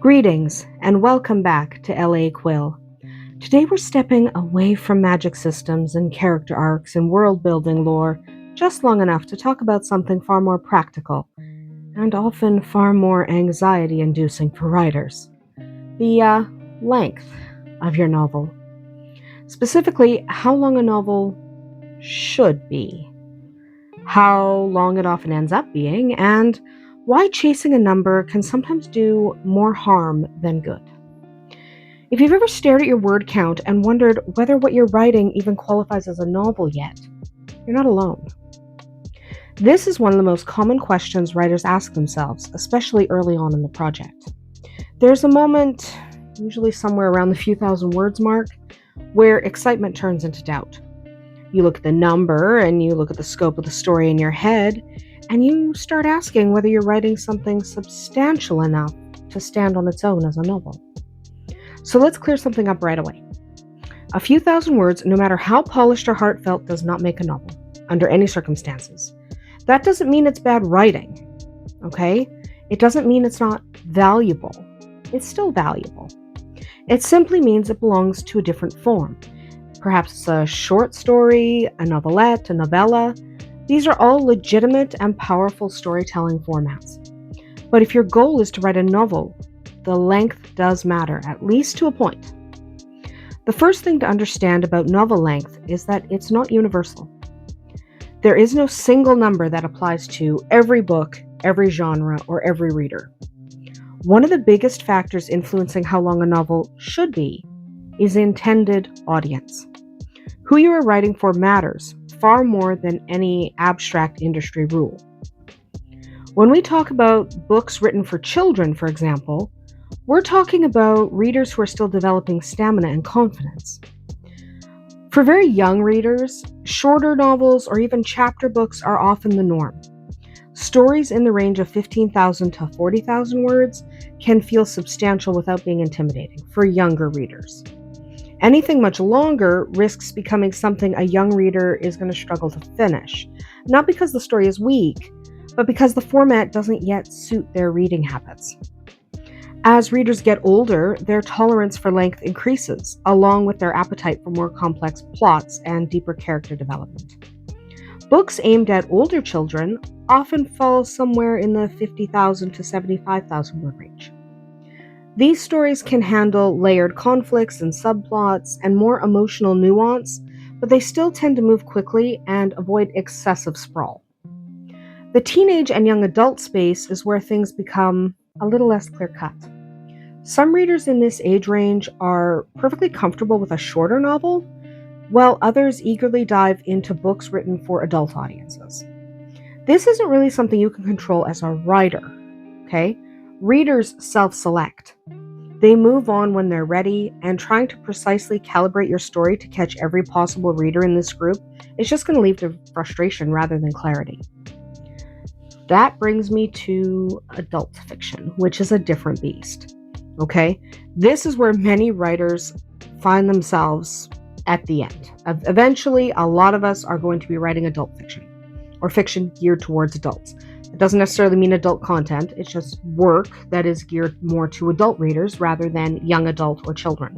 Greetings and welcome back to LA Quill. Today we're stepping away from magic systems and character arcs and world-building lore just long enough to talk about something far more practical and often far more anxiety-inducing for writers. The length of your novel. Specifically, how long a novel should be, how long it often ends up being, and why chasing a number can sometimes do more harm than good. If you've ever stared at your word count and wondered whether what you're writing even qualifies as a novel yet, you're not alone. This is one of the most common questions writers ask themselves, especially early on in the project. There's a moment, usually somewhere around the few thousand words mark, where excitement turns into doubt. You look at the number and you look at the scope of the story in your head, and you start asking whether you're writing something substantial enough to stand on its own as a novel. So let's clear something up right away. A few thousand words, no matter how polished or heartfelt, does not make a novel, under any circumstances. That doesn't mean it's bad writing, okay? It doesn't mean it's not valuable. It's still valuable. It simply means it belongs to a different form. Perhaps it's a short story, a novelette, a novella. These are all legitimate and powerful storytelling formats. But if your goal is to write a novel, the length does matter, at least to a point. The first thing to understand about novel length is that it's not universal. There is no single number that applies to every book, every genre, or every reader. One of the biggest factors influencing how long a novel should be is intended audience. Who you are writing for matters far more than any abstract industry rule. When we talk about books written for children, for example, we're talking about readers who are still developing stamina and confidence. For very young readers, shorter novels or even chapter books are often the norm. Stories in the range of 15,000 to 40,000 words can feel substantial without being intimidating for younger readers. Anything much longer risks becoming something a young reader is going to struggle to finish, not because the story is weak, but because the format doesn't yet suit their reading habits. As readers get older, their tolerance for length increases, along with their appetite for more complex plots and deeper character development. Books aimed at older children often fall somewhere in the 50,000 to 75,000 word range. These stories can handle layered conflicts and subplots and more emotional nuance, but they still tend to move quickly and avoid excessive sprawl. The teenage and young adult space is where things become a little less clear-cut. Some readers in this age range are perfectly comfortable with a shorter novel, while others eagerly dive into books written for adult audiences. This isn't really something you can control as a writer, okay? Readers self-select. They move on when they're ready, and trying to precisely calibrate your story to catch every possible reader in this group is just going to lead to frustration rather than clarity. That brings me to adult fiction, which is a different beast. Okay? This is where many writers find themselves at the end. Eventually, a lot of us are going to be writing adult fiction, or fiction geared towards adults. It doesn't necessarily mean adult content, it's just work that is geared more to adult readers rather than young adult or children.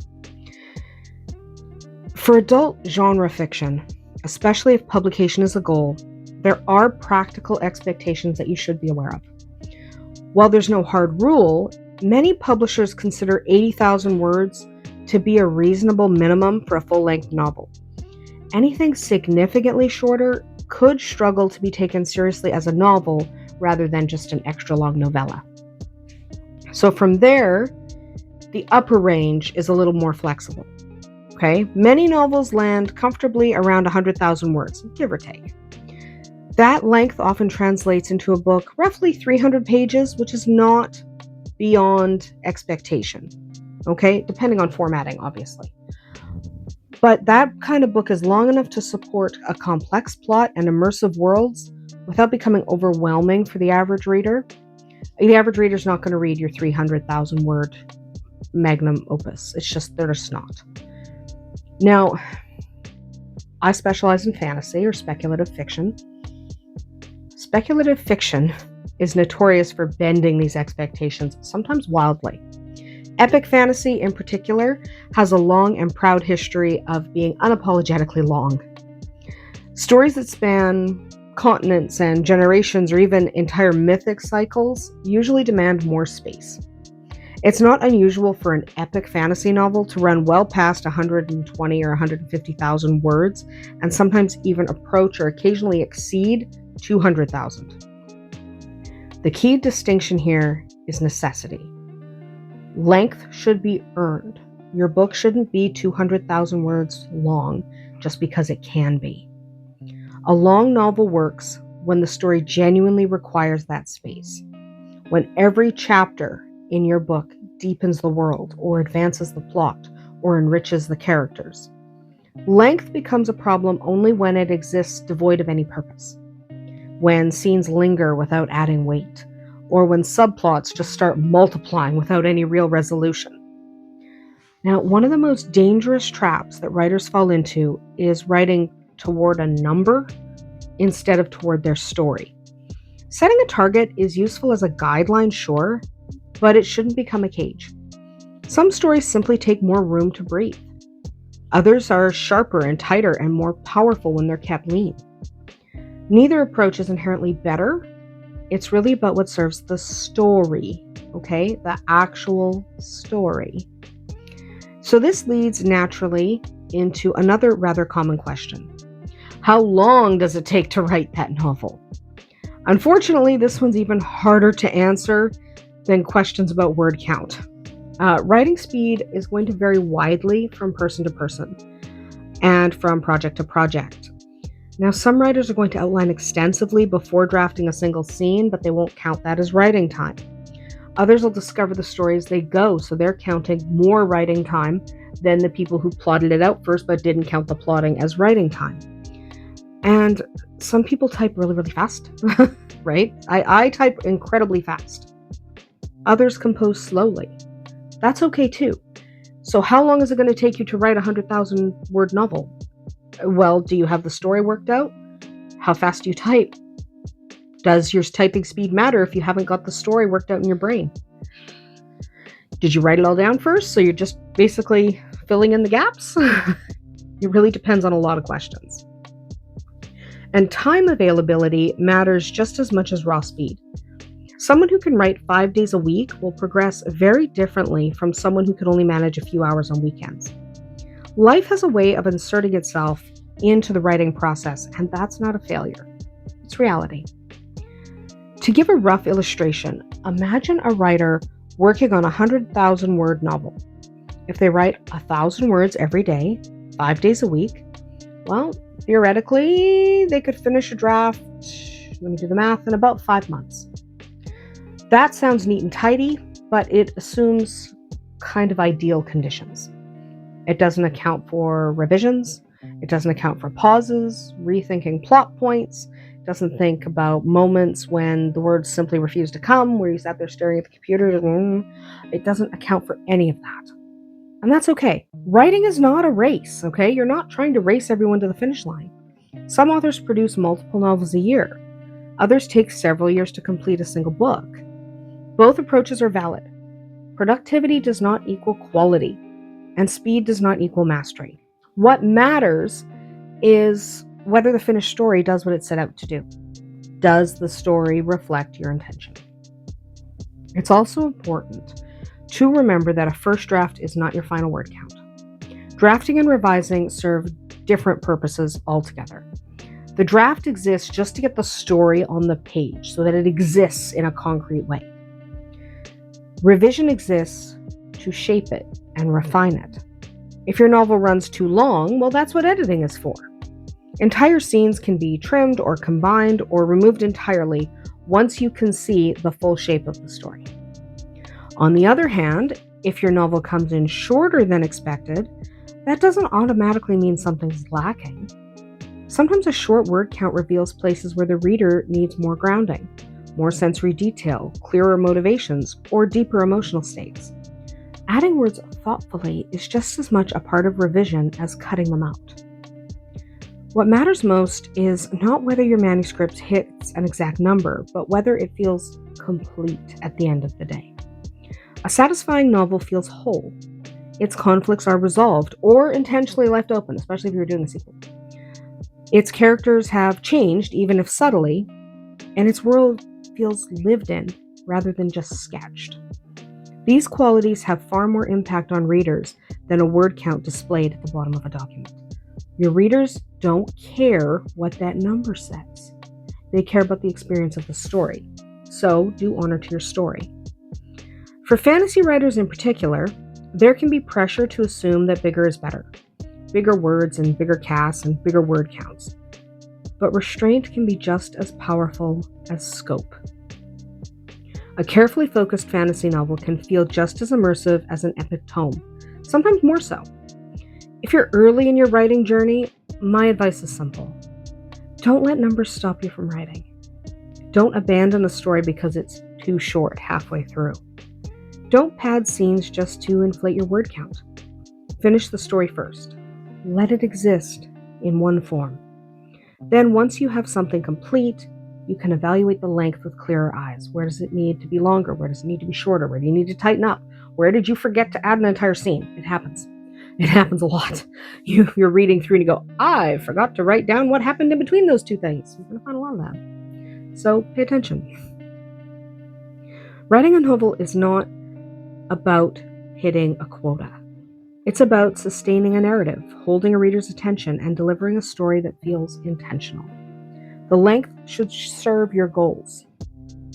For adult genre fiction, especially if publication is a goal, there are practical expectations that you should be aware of. While there's no hard rule, many publishers consider 80,000 words to be a reasonable minimum for a full-length novel. Anything significantly shorter could struggle to be taken seriously as a novel rather than just an extra-long novella. So from there, the upper range is a little more flexible. Okay? Many novels land comfortably around 100,000 words, give or take. That length often translates into a book roughly 300 pages, which is not beyond expectation, okay? Depending on formatting, obviously. But that kind of book is long enough to support a complex plot and immersive worlds without becoming overwhelming for the average reader. The average reader is not going to read your 300,000 word magnum opus. They're just not. Now, I specialize in fantasy or speculative fiction. Speculative fiction is notorious for bending these expectations, sometimes wildly. Epic fantasy, in particular, has a long and proud history of being unapologetically long. Stories that span continents and generations or even entire mythic cycles usually demand more space. It's not unusual for an epic fantasy novel to run well past 120 or 150,000 words, and sometimes even approach or occasionally exceed 200,000. The key distinction here is necessity. Length should be earned. Your book shouldn't be 200,000 words long just because it can be. A long novel works when the story genuinely requires that space, when every chapter in your book deepens the world or advances the plot or enriches the characters. Length becomes a problem only when it exists devoid of any purpose, when scenes linger without adding weight, or when subplots just start multiplying without any real resolution. Now, one of the most dangerous traps that writers fall into is writing toward a number instead of toward their story. Setting a target is useful as a guideline, sure, but it shouldn't become a cage. Some stories simply take more room to breathe. Others are sharper and tighter and more powerful when they're kept lean. Neither approach is inherently better. It's really about what serves the story, okay? The actual story. So this leads naturally into another rather common question. How long does it take to write that novel? Unfortunately, this one's even harder to answer than questions about word count. Writing speed is going to vary widely from person to person and from project to project. Now, some writers are going to outline extensively before drafting a single scene, but they won't count that as writing time. Others will discover the story as they go, so they're counting more writing time than the people who plotted it out first but didn't count the plotting as writing time. And some people type really, really fast, right? I type incredibly fast. Others compose slowly. That's okay too. So how long is it going to take you to write a 100,000 word novel? Well, do you have the story worked out? How fast do you type? Does your typing speed matter if you haven't got the story worked out in your brain? Did you write it all down first, so you're just basically filling in the gaps? It really depends on a lot of questions. And time availability matters just as much as raw speed. Someone who can write 5 days a week will progress very differently from someone who can only manage a few hours on weekends. Life has a way of inserting itself into the writing process, and that's not a failure. It's reality. To give a rough illustration, imagine a writer working on a 100,000 word novel. If they write 1,000 words every day, 5 days a week, well, theoretically, they could finish a draft, let me do the math, in about 5 months. That sounds neat and tidy, but it assumes kind of ideal conditions. It doesn't account for revisions. It doesn't account for pauses, rethinking plot points. It doesn't think about moments when the words simply refuse to come, where you sat there staring at the computer. It doesn't account for any of that. And that's okay. Writing is not a race, okay? You're not trying to race everyone to the finish line. Some authors produce multiple novels a year. Others take several years to complete a single book. Both approaches are valid. Productivity does not equal quality, and speed does not equal mastery. What matters is whether the finished story does what it set out to do. Does the story reflect your intention? It's also important to remember that a first draft is not your final word count. Drafting and revising serve different purposes altogether. The draft exists just to get the story on the page so that it exists in a concrete way. Revision exists to shape it and refine it. If your novel runs too long, well, that's what editing is for. Entire scenes can be trimmed or combined or removed entirely once you can see the full shape of the story. On the other hand, if your novel comes in shorter than expected, that doesn't automatically mean something's lacking. Sometimes a short word count reveals places where the reader needs more grounding, more sensory detail, clearer motivations, or deeper emotional stakes. Adding words thoughtfully is just as much a part of revision as cutting them out. What matters most is not whether your manuscript hits an exact number, but whether it feels complete at the end of the day. A satisfying novel feels whole. Its conflicts are resolved or intentionally left open, especially if you're doing a sequel. Its characters have changed, even if subtly, and its world feels lived in rather than just sketched. These qualities have far more impact on readers than a word count displayed at the bottom of a document. Your readers don't care what that number says. They care about the experience of the story. So do honor to your story. For fantasy writers in particular, there can be pressure to assume that bigger is better. Bigger words and bigger casts and bigger word counts. But restraint can be just as powerful as scope. A carefully focused fantasy novel can feel just as immersive as an epic tome, sometimes more so. If you're early in your writing journey, my advice is simple. Don't let numbers stop you from writing. Don't abandon a story because it's too short halfway through. Don't pad scenes just to inflate your word count. Finish the story first. Let it exist in one form. Then once you have something complete, you can evaluate the length with clearer eyes. Where does it need to be longer? Where does it need to be shorter? Where do you need to tighten up? Where did you forget to add an entire scene? It happens. It happens a lot. You're reading through and you go, I forgot to write down what happened in between those two things. You're going to find a lot of that. So pay attention. Writing a novel is not about hitting a quota. It's about sustaining a narrative, holding a reader's attention, and delivering a story that feels intentional. The length should serve your goals,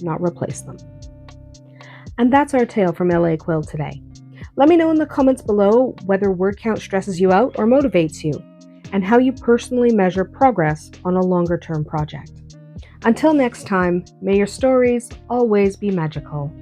not replace them. And that's our tale from LA Quill today. Let me know in the comments below whether word count stresses you out or motivates you, and how you personally measure progress on a longer-term project. Until next time, may your stories always be magical.